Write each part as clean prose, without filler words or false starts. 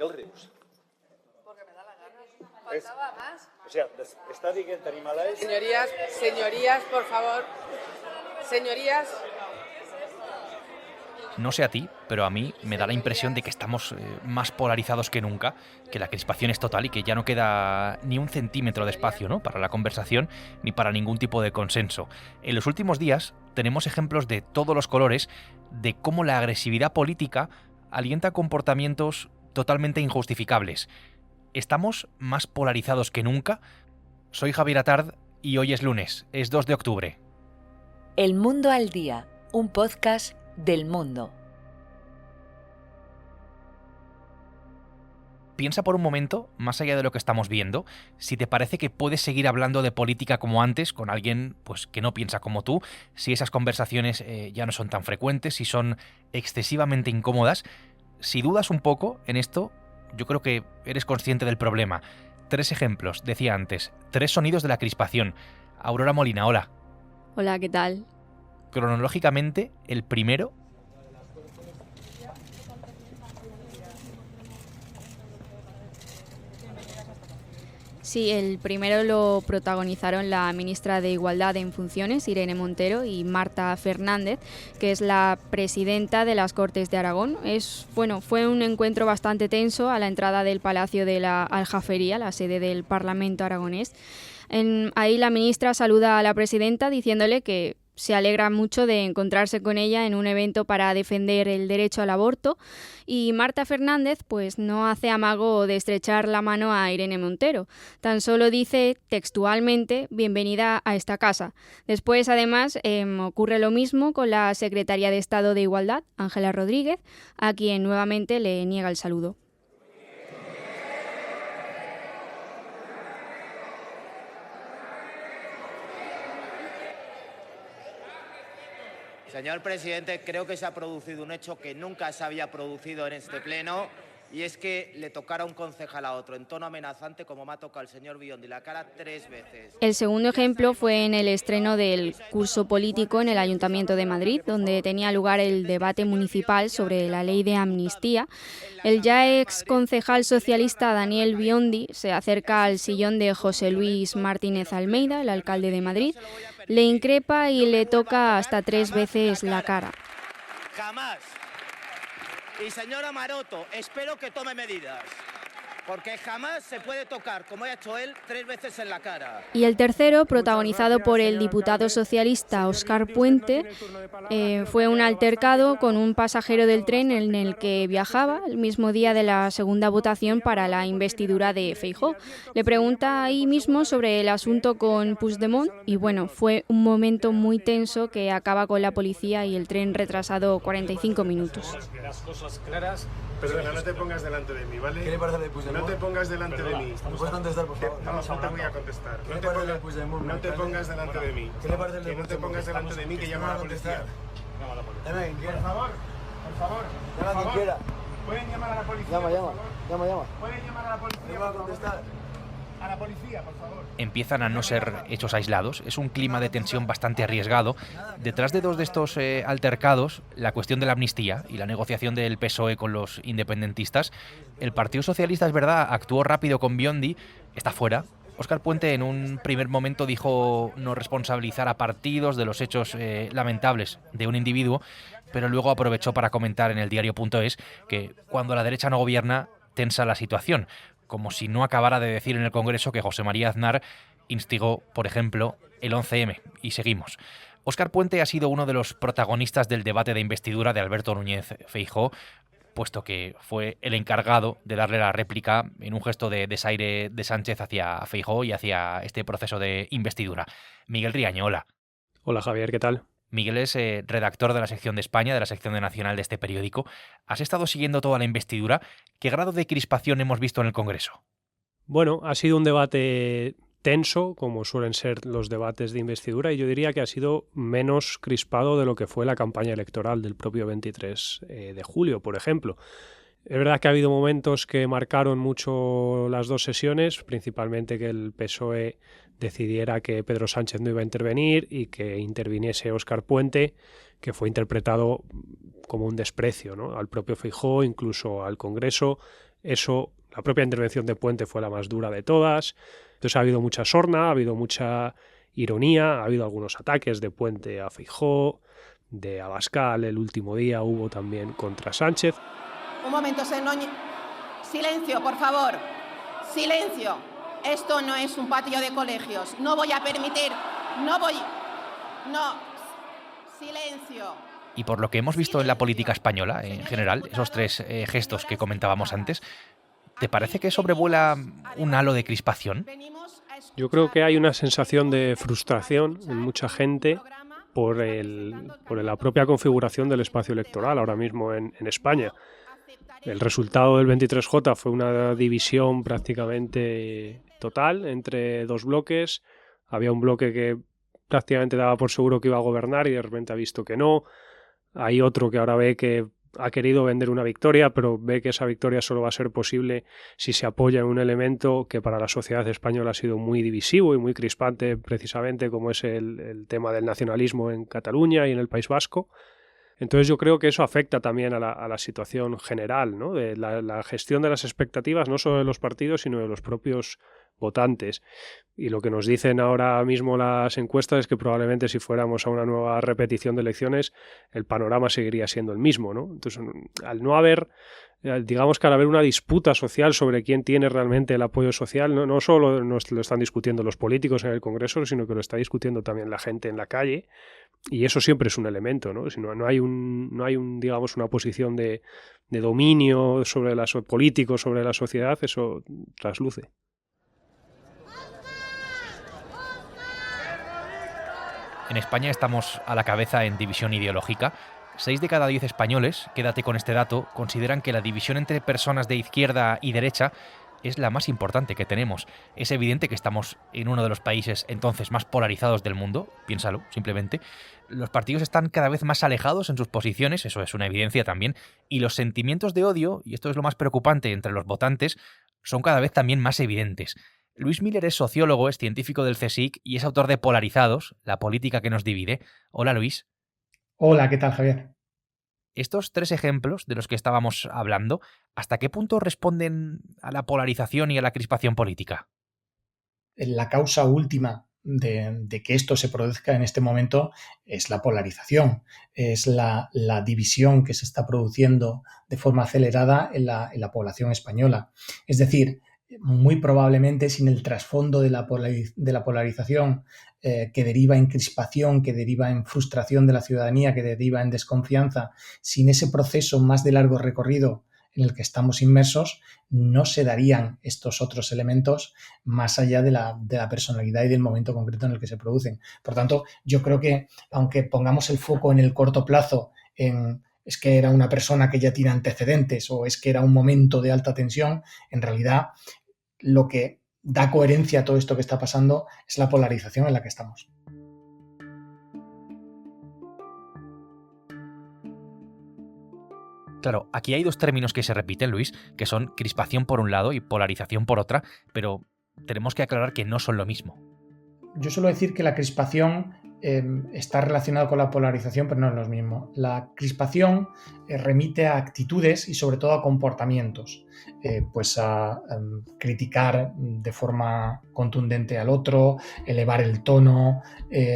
què el rius? Porque me da la gana. Faltaba más. O sea, està dient tenim a l'ES... Señorías, por favor. Señorías. No sé a ti, pero a mí me da la impresión de que estamos más polarizados que nunca, que la crispación es total y que ya no queda ni un centímetro de espacio, ¿no?, para la conversación ni para ningún tipo de consenso. En los últimos días tenemos ejemplos de todos los colores de cómo la agresividad política alienta comportamientos totalmente injustificables. ¿Estamos más polarizados que nunca? Soy Javier Atard y hoy es lunes, es 2 de octubre. El Mundo al Día, un podcast del Mundo. Piensa por un momento, más allá de lo que estamos viendo, si te parece que puedes seguir hablando de política como antes con alguien pues que no piensa como tú, si esas conversaciones ya no son tan frecuentes, si son excesivamente incómodas. Si dudas un poco en esto, yo creo que eres consciente del problema. 3 ejemplos, decía antes, 3 sonidos de la crispación. Aurora Molina, hola. Hola, ¿qué tal? Cronológicamente, el primero... Sí, el primero lo protagonizaron la ministra de Igualdad en funciones, Irene Montero, y Marta Fernández, que es la presidenta de las Cortes de Aragón. Fue un encuentro bastante tenso a la entrada del Palacio de la Aljafería, la sede del Parlamento aragonés. Ahí la ministra saluda a la presidenta diciéndole que se alegra mucho de encontrarse con ella en un evento para defender el derecho al aborto, y Marta Fernández pues no hace amago de estrechar la mano a Irene Montero, tan solo dice textualmente bienvenida a esta casa. Después además ocurre lo mismo con la secretaria de Estado de Igualdad, Ángela Rodríguez, a quien nuevamente le niega el saludo. Señor presidente, creo que se ha producido un hecho que nunca se había producido en este pleno, y es que le tocara un concejal a otro en tono amenazante, como me ha tocado el señor Biondi la cara 3 veces. El segundo ejemplo fue en el estreno del curso político en el Ayuntamiento de Madrid, donde tenía lugar el debate municipal sobre la ley de amnistía. El ya ex concejal socialista Daniel Biondi se acerca al sillón de José Luis Martínez Almeida, el alcalde de Madrid, le increpa y le toca hasta 3 veces la cara. Jamás. Y señora Maroto, espero que tome medidas, porque jamás se puede tocar, como ha hecho él, 3 veces en la cara. Y el tercero, protagonizado por el diputado socialista Óscar Puente, fue un altercado con un pasajero del tren en el que viajaba el mismo día de la segunda votación para la investidura de Feijóo. Le pregunta ahí mismo sobre el asunto con Puigdemont y bueno, fue un momento muy tenso que acaba con la policía y el tren retrasado 45 minutos. Las cosas claras. Perdona, no te pongas delante de mí, ¿vale? ¿Qué le parece de Puigdemont? No te pongas delante de mí. ¿Me puedes contestar, por favor? No te voy a contestar. ¿Qué le parece de Puigdemont? No te pongas delante de mí. ¿Qué le parece de Puigdemont? No te pongas delante de mí, que llama a la policía. Llama a la policía. Llama a quien quiera. Por favor. Llama a quien quiera. ¿Pueden llamar a la policía? Llama. ¿Pueden llamar a la policía? ¿Me va a contestar? A la policía, por favor. Empiezan a no ser hechos aislados, es un clima de tensión bastante arriesgado. Detrás de 2 de estos altercados, la cuestión de la amnistía y la negociación del PSOE con los independentistas. El Partido Socialista, es verdad, actuó rápido con Biondi, está fuera. Óscar Puente en un primer momento dijo no responsabilizar a partidos de los hechos lamentables de un individuo, pero luego aprovechó para comentar en el diario.es que cuando la derecha no gobierna, tensa la situación, como si no acabara de decir en el Congreso que José María Aznar instigó, por ejemplo, el 11M. Y seguimos. Óscar Puente ha sido uno de los protagonistas del debate de investidura de Alberto Núñez Feijóo, puesto que fue el encargado de darle la réplica en un gesto de desaire de Sánchez hacia Feijóo y hacia este proceso de investidura. Miguel Riaño, hola. Hola Javier, ¿qué tal? Miguel es redactor de la sección de España, de la sección de Nacional de este periódico. ¿Has estado siguiendo toda la investidura? ¿Qué grado de crispación hemos visto en el Congreso? Bueno, ha sido un debate tenso, como suelen ser los debates de investidura, y yo diría que ha sido menos crispado de lo que fue la campaña electoral del propio 23 de julio, por ejemplo. Es verdad que ha habido momentos que marcaron mucho las 2 sesiones, principalmente que el PSOE decidiera que Pedro Sánchez no iba a intervenir y que interviniese Óscar Puente, que fue interpretado como un desprecio, ¿no?, al propio Feijóo, incluso al Congreso. Eso, la propia intervención de Puente fue la más dura de todas. Entonces ha habido mucha sorna, ha habido mucha ironía, ha habido algunos ataques de Puente a Feijóo, de Abascal, el último día hubo también contra Sánchez. Un momento, silencio, por favor. Silencio. Esto no es un patio de colegios. No voy a permitir. No. Silencio. Y por lo que hemos visto en la política española, en general, esos tres gestos que comentábamos antes, ¿te parece que sobrevuela un halo de crispación? Yo creo que hay una sensación de frustración en mucha gente por la propia configuración del espacio electoral ahora mismo en España. El resultado del 23J fue una división prácticamente total entre dos bloques. Había un bloque que prácticamente daba por seguro que iba a gobernar y de repente ha visto que no. Hay otro que ahora ve que ha querido vender una victoria, pero ve que esa victoria solo va a ser posible si se apoya en un elemento que para la sociedad española ha sido muy divisivo y muy crispante, precisamente como es el tema del nacionalismo en Cataluña y en el País Vasco. Entonces yo creo que eso afecta también a la situación general, ¿no? De la gestión de las expectativas, no solo de los partidos, sino de los propios votantes. Y lo que nos dicen ahora mismo las encuestas es que probablemente si fuéramos a una nueva repetición de elecciones, el panorama seguiría siendo el mismo, ¿no? Entonces, al no haber, digamos que al haber una disputa social sobre quién tiene realmente el apoyo social, no solo lo están discutiendo los políticos en el Congreso, sino que lo está discutiendo también la gente en la calle. Y eso siempre es un elemento, ¿no? Si no hay digamos, una posición de dominio sobre los políticos, sobre la sociedad, eso trasluce. En España estamos a la cabeza en división ideológica. 6 de cada 10 españoles, quédate con este dato, consideran que la división entre personas de izquierda y derecha es la más importante que tenemos. Es evidente que estamos en uno de los países entonces más polarizados del mundo, piénsalo, simplemente. Los partidos están cada vez más alejados en sus posiciones, eso es una evidencia también, y los sentimientos de odio, y esto es lo más preocupante entre los votantes, son cada vez también más evidentes. Luis Miller es sociólogo, es científico del CSIC y es autor de Polarizados, la política que nos divide. Hola, Luis. Hola, ¿qué tal, Javier? Estos 3 ejemplos de los que estábamos hablando, ¿hasta qué punto responden a la polarización y a la crispación política? La causa última de que esto se produzca en este momento es la polarización, es la división que se está produciendo de forma acelerada en la población española. Es decir, muy probablemente sin el trasfondo de la polarización que deriva en crispación, que deriva en frustración de la ciudadanía, que deriva en desconfianza, sin ese proceso más de largo recorrido en el que estamos inmersos, no se darían estos otros elementos más allá de la personalidad y del momento concreto en el que se producen. Por tanto, yo creo que aunque pongamos el foco en el corto plazo en es que era una persona que ya tiene antecedentes o es que era un momento de alta tensión, en realidad lo que da coherencia a todo esto que está pasando es la polarización en la que estamos. Claro, aquí hay 2 términos que se repiten, Luis, que son crispación por un lado y polarización por otra, pero tenemos que aclarar que no son lo mismo. Yo suelo decir que la crispación está relacionada con la polarización, pero no es lo mismo. La crispación remite a actitudes y sobre todo a comportamientos, pues a criticar de forma contundente al otro, elevar el tono,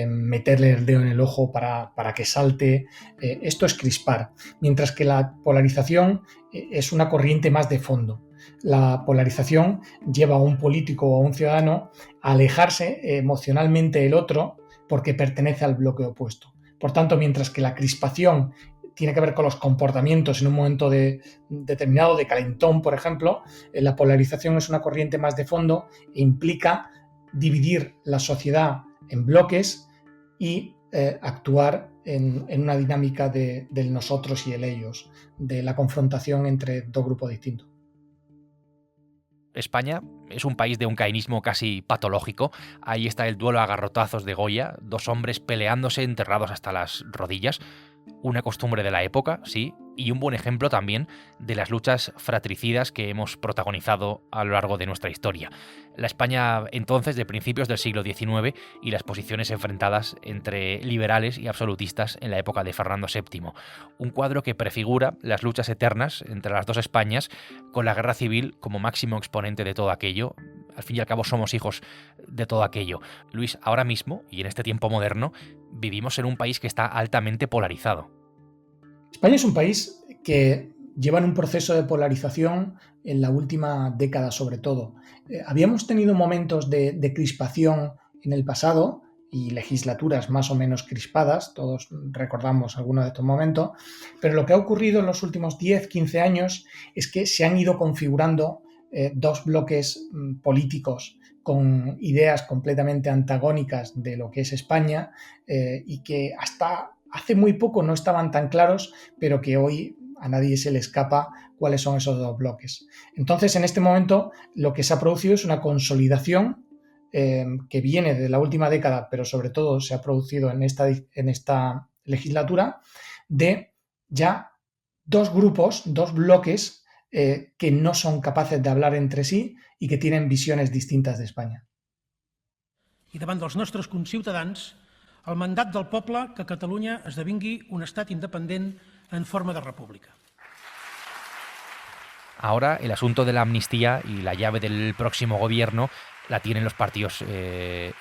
meterle el dedo en el ojo para que salte. Esto es crispar, mientras que la polarización es una corriente más de fondo. La polarización lleva a un político o a un ciudadano a alejarse emocionalmente del otro porque pertenece al bloque opuesto. Por tanto, mientras que la crispación tiene que ver con los comportamientos en un momento determinado de calentón, por ejemplo, la polarización es una corriente más de fondo e implica dividir la sociedad en bloques y actuar en una dinámica del nosotros y el ellos, de la confrontación entre 2 grupos distintos. España es un país de un caínismo casi patológico. Ahí está el duelo a garrotazos de Goya, 2 hombres peleándose enterrados hasta las rodillas. Una costumbre de la época, sí, y un buen ejemplo también de las luchas fratricidas que hemos protagonizado a lo largo de nuestra historia. La España entonces de principios del siglo XIX y las posiciones enfrentadas entre liberales y absolutistas en la época de Fernando VII. Un cuadro que prefigura las luchas eternas entre las dos Españas, con la guerra civil como máximo exponente de todo aquello. Al fin y al cabo somos hijos de todo aquello. Luis, ahora mismo, y en este tiempo moderno, vivimos en un país que está altamente polarizado. España es un país que lleva en un proceso de polarización en la última década, sobre todo. Habíamos tenido momentos de crispación en el pasado y legislaturas más o menos crispadas, todos recordamos algunos de estos momentos, pero lo que ha ocurrido en los últimos 10, 15 años es que se han ido configurando dos bloques políticos con ideas completamente antagónicas de lo que es España y que hasta hace muy poco no estaban tan claros, pero que hoy a nadie se le escapa cuáles son esos dos bloques. Entonces, en este momento, lo que se ha producido es una consolidación que viene de la última década, pero sobre todo se ha producido en esta legislatura, de ya dos grupos, dos bloques que no son capaces de hablar entre sí y que tienen visiones distintas de España. I davant dels nostres conciutadans, el mandat del poble que Catalunya esdevingui un estat independent en forma de república. Ahora el asunto de la amnistía y la llave del próximo gobierno la tienen los partidos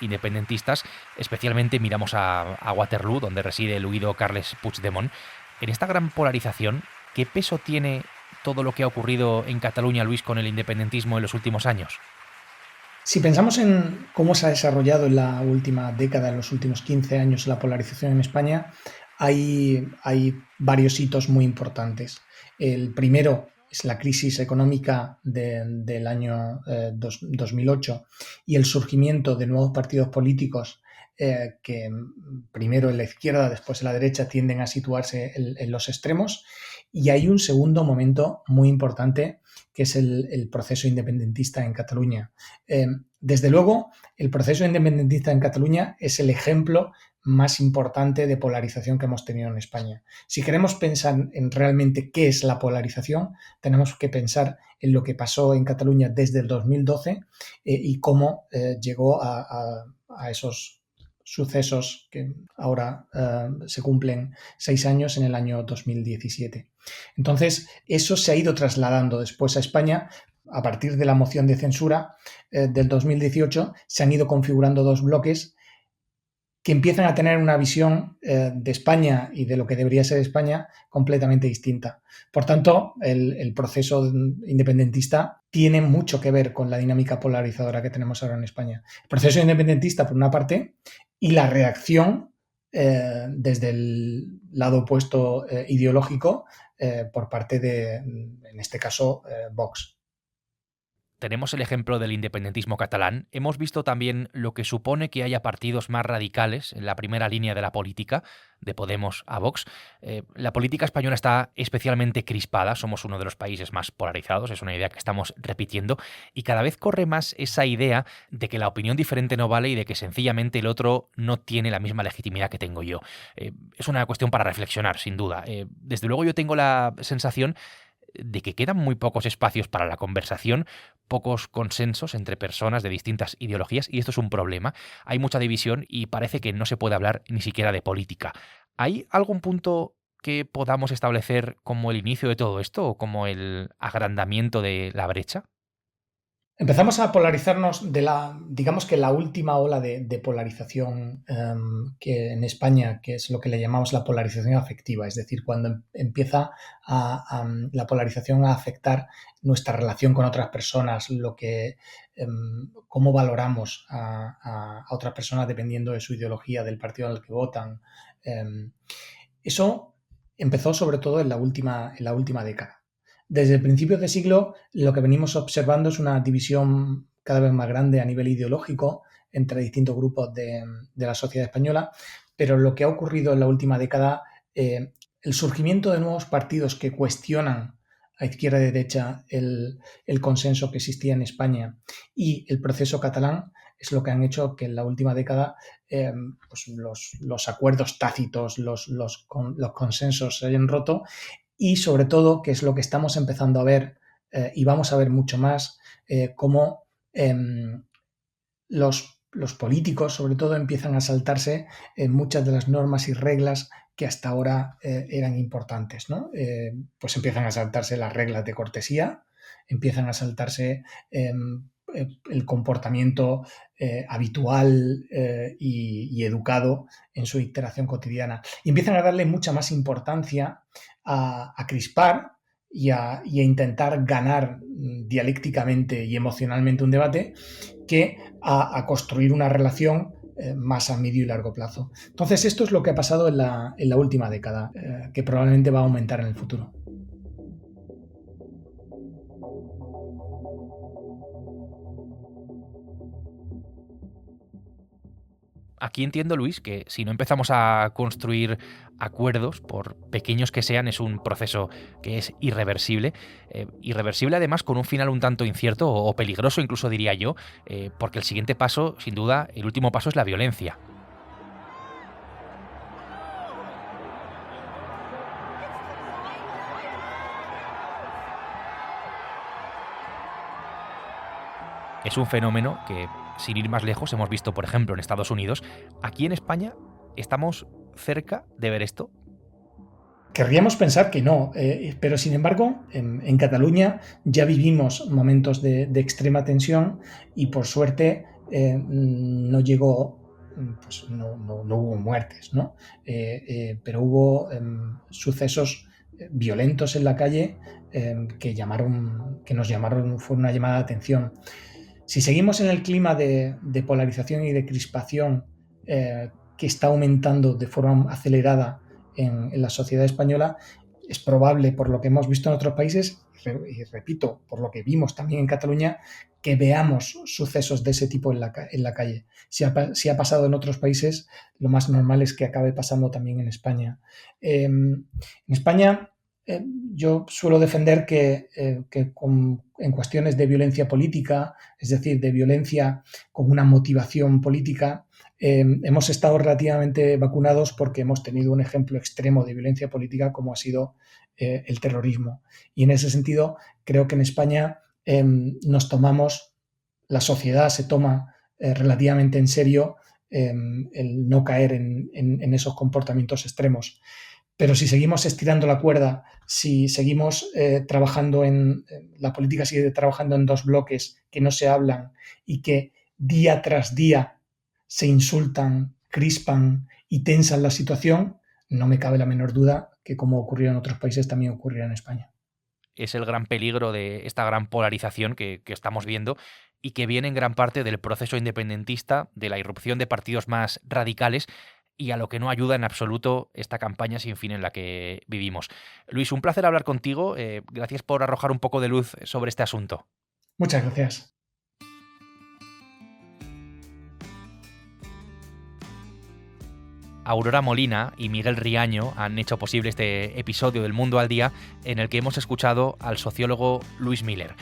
independentistas. Especialmente miramos a Waterloo, donde reside el huido Carles Puigdemont. En esta gran polarización, ¿qué peso tiene todo lo que ha ocurrido en Cataluña, Luis, con el independentismo en los últimos años? Si pensamos en cómo se ha desarrollado en la última década, en los últimos 15 años, la polarización en España, hay varios hitos muy importantes. El primero es la crisis económica del año 2008 y el surgimiento de nuevos partidos políticos que primero en la izquierda, después en la derecha, tienden a situarse en los extremos. Y hay un segundo momento muy importante, que es el proceso independentista en Cataluña. Desde luego, el proceso independentista en Cataluña es el ejemplo más importante de polarización que hemos tenido en España. Si queremos pensar en realmente qué es la polarización, tenemos que pensar en lo que pasó en Cataluña desde el 2012 y cómo llegó a esos sucesos que ahora se cumplen 6 años en el año 2017. Entonces, eso se ha ido trasladando después a España. A partir de la moción de censura del 2018, se han ido configurando dos bloques que empiezan a tener una visión de España y de lo que debería ser España completamente distinta. Por tanto, el proceso independentista tiene mucho que ver con la dinámica polarizadora que tenemos ahora en España. El proceso independentista, por una parte, y la reacción desde el lado opuesto ideológico por parte de, en este caso, Vox. Tenemos el ejemplo del independentismo catalán. Hemos visto también lo que supone que haya partidos más radicales en la primera línea de la política, de Podemos a Vox. La política española está especialmente crispada. Somos uno de los países más polarizados. Es una idea que estamos repitiendo. Y cada vez corre más esa idea de que la opinión diferente no vale y de que sencillamente el otro no tiene la misma legitimidad que tengo yo. Es una cuestión para reflexionar, sin duda. Desde luego yo tengo la sensación de que quedan muy pocos espacios para la conversación, pocos consensos entre personas de distintas ideologías, y esto es un problema. Hay mucha división y parece que no se puede hablar ni siquiera de política. ¿Hay algún punto que podamos establecer como el inicio de todo esto o como el agrandamiento de la brecha? Empezamos a polarizarnos digamos que la última ola de polarización que en España, que es lo que le llamamos la polarización afectiva, es decir, cuando empieza la polarización a afectar nuestra relación con otras personas, cómo valoramos a otras personas dependiendo de su ideología, del partido al que votan. Eso empezó sobre todo en la última década. Desde el principio de siglo lo que venimos observando es una división cada vez más grande a nivel ideológico entre distintos grupos de la sociedad española, pero lo que ha ocurrido en la última década, el surgimiento de nuevos partidos que cuestionan a izquierda y derecha el consenso que existía en España y el proceso catalán es lo que han hecho que en la última década pues los acuerdos tácitos, los consensos se hayan roto y sobre todo, que es lo que estamos empezando a ver y vamos a ver mucho más, cómo los políticos, sobre todo, empiezan a saltarse muchas de las normas y reglas que hasta ahora eran importantes, ¿no? Pues empiezan a saltarse las reglas de cortesía, empiezan a saltarse el comportamiento habitual y educado en su interacción cotidiana. Y empiezan a darle mucha más importancia a crispar y a intentar ganar dialécticamente y emocionalmente un debate que a construir una relación más a medio y largo plazo. Entonces, esto es lo que ha pasado en la última década, que probablemente va a aumentar en el futuro. Aquí entiendo, Luis, que si no empezamos a construir acuerdos, por pequeños que sean, es un proceso que es irreversible. Irreversible además con un final un tanto incierto o peligroso, incluso diría yo, porque el siguiente paso, sin duda, el último paso es la violencia. Es un fenómeno que, sin ir más lejos, hemos visto, por ejemplo, en Estados Unidos. Aquí en España, ¿estamos cerca de ver esto? Querríamos pensar que no, pero sin embargo, en Cataluña ya vivimos momentos de extrema tensión y por suerte no llegó, pues no hubo muertes, ¿no? Pero hubo sucesos violentos en la calle que nos llamaron, fue una llamada de atención. Si seguimos en el clima de polarización y de crispación que está aumentando de forma acelerada en la sociedad española, es probable, por lo que hemos visto en otros países, y repito, por lo que vimos también en Cataluña, que veamos sucesos de ese tipo en la calle. Si ha pasado en otros países, lo más normal es que acabe pasando también en España. En España, yo suelo defender que en cuestiones de violencia política, es decir, de violencia con una motivación política, hemos estado relativamente vacunados porque hemos tenido un ejemplo extremo de violencia política como ha sido el terrorismo. Y en ese sentido, creo que en España la sociedad se toma relativamente en serio el no caer en esos comportamientos extremos. Pero si seguimos estirando la cuerda, si seguimos trabajando la política sigue trabajando en dos bloques que no se hablan y que día tras día se insultan, crispan y tensan la situación, no me cabe la menor duda que como ocurrió en otros países también ocurrirá en España. Es el gran peligro de esta gran polarización que estamos viendo y que viene en gran parte del proceso independentista, de la irrupción de partidos más radicales y a lo que no ayuda en absoluto esta campaña sin fin en la que vivimos. Luis, un placer hablar contigo. Gracias por arrojar un poco de luz sobre este asunto. Muchas gracias. Aurora Molina y Miguel Riaño han hecho posible este episodio del Mundo al Día en el que hemos escuchado al sociólogo Luis Miller.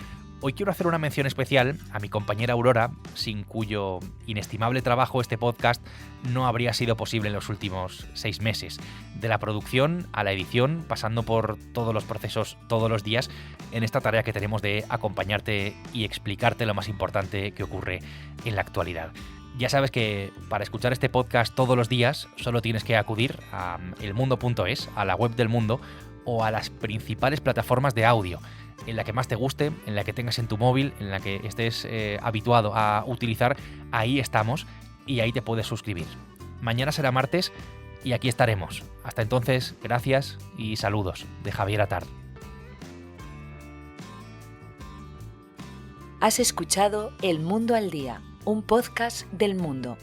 Hoy quiero hacer una mención especial a mi compañera Aurora, sin cuyo inestimable trabajo este podcast no habría sido posible en los últimos 6 meses. De la producción a la edición, pasando por todos los procesos todos los días, en esta tarea que tenemos de acompañarte y explicarte lo más importante que ocurre en la actualidad. Ya sabes que para escuchar este podcast todos los días solo tienes que acudir a elmundo.es, a la web del Mundo, o a las principales plataformas de audio, en la que más te guste, en la que tengas en tu móvil, en la que estés habituado a utilizar. Ahí estamos y ahí te puedes suscribir. Mañana será martes y aquí estaremos. Hasta entonces, gracias y saludos de Javier Atard. Has escuchado El Mundo al Día, un podcast del Mundo.